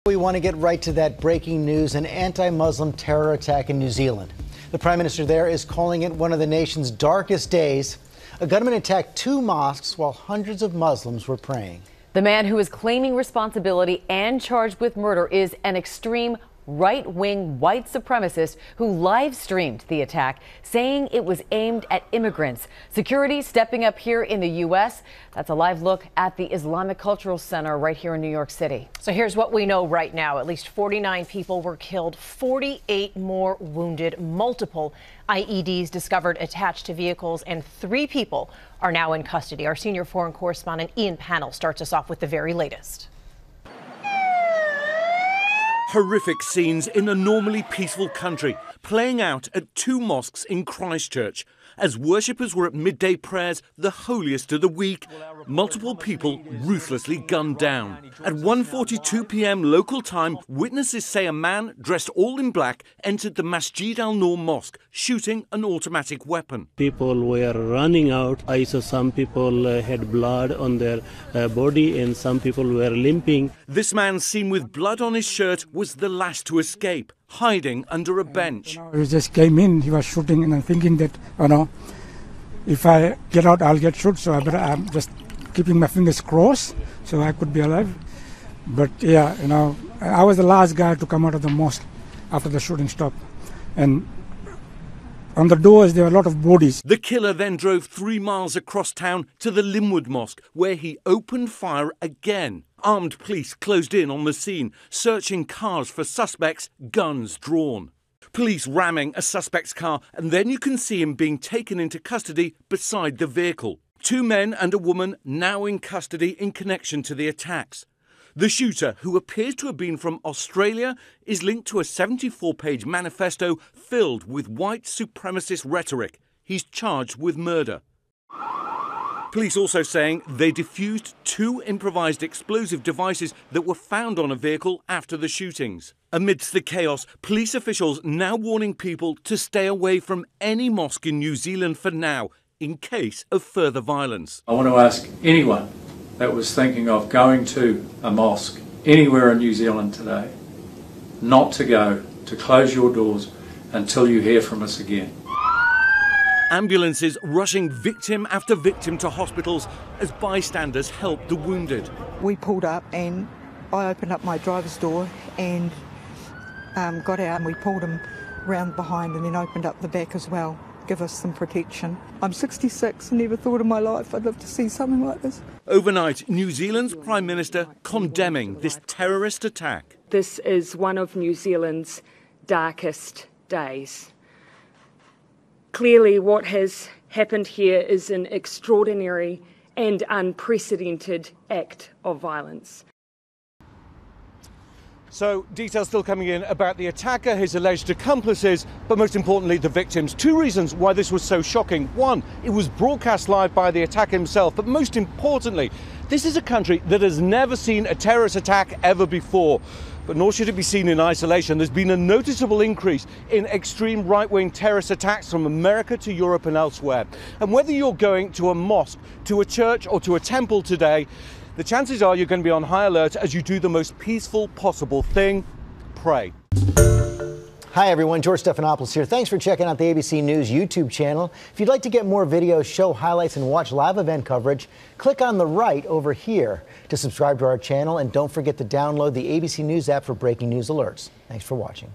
We want to get right to that breaking news, an anti-Muslim terror attack in New Zealand. The Prime Minister there is calling it one of the nation's darkest days. A gunman attacked two mosques while hundreds of Muslims were praying. The man who is claiming responsibility and charged with murder is an extreme right-wing white supremacist who live-streamed the attack, saying it was aimed at immigrants. Security stepping up here in the U.S. That's a live look at the Islamic Cultural Center right here in New York City. So here's what we know right now. At least 49 people were killed, 48 more wounded, multiple IEDs discovered attached to vehicles, and 3 people are now in custody. Our senior foreign correspondent Ian Pannell starts us off with the very latest. Horrific scenes in a normally peaceful country playing out at 2 mosques in Christchurch. As worshippers were at midday prayers, the holiest of the week, multiple people ruthlessly gunned down. At 1:42 p.m. local time, witnesses say a man dressed all in black entered the Masjid al-Nur mosque, shooting an automatic weapon. People were running out. I saw some people had blood on their body and some people were limping. This man, seen with blood on his shirt, was the last to escape, hiding under a bench. He just came in, he was shooting, and I'm thinking that, if I get out, I'll get shot, so I'm just keeping my fingers crossed so I could be alive. But yeah, I was the last guy to come out of the mosque after the shooting stopped. And on the doors, there were a lot of bodies. The killer then drove 3 miles across town to the Linwood Mosque, where he opened fire again. Armed police closed in on the scene, searching cars for suspects, guns drawn. Police ramming a suspect's car, and then you can see him being taken into custody beside the vehicle. 2 men and a woman now in custody in connection to the attacks. The shooter, who appears to have been from Australia, is linked to a 74-page manifesto filled with white supremacist rhetoric. He's charged with murder. Police also saying they defused 2 improvised explosive devices that were found on a vehicle after the shootings. Amidst the chaos, police officials now warning people to stay away from any mosque in New Zealand for now, in case of further violence. I want to ask anyone that was thinking of going to a mosque anywhere in New Zealand today not to go, to close your doors until you hear from us again. Ambulances rushing victim after victim to hospitals as bystanders help the wounded. We pulled up and I opened up my driver's door and got out, and we pulled him round behind and then opened up the back as well, give us some protection. I'm 66 and never thought in my life I'd live to see something like this. Overnight, New Zealand's Prime Minister condemning this terrorist attack. This is one of New Zealand's darkest days. Clearly, what has happened here is an extraordinary and unprecedented act of violence. So, details still coming in about the attacker, his alleged accomplices, but most importantly, the victims. 2 reasons why this was so shocking. 1, it was broadcast live by the attacker himself, but most importantly, this is a country that has never seen a terrorist attack ever before. But nor should it be seen in isolation. There's been a noticeable increase in extreme right-wing terrorist attacks from America to Europe and elsewhere. And whether you're going to a mosque, to a church or to a temple today, the chances are you're going to be on high alert as you do the most peaceful possible thing: pray. Hi everyone, George Stephanopoulos here. Thanks for checking out the ABC News YouTube channel. If you'd like to get more videos, show highlights, and watch live event coverage, click on the right over here to subscribe to our channel, and don't forget to download the ABC News app for breaking news alerts. Thanks for watching.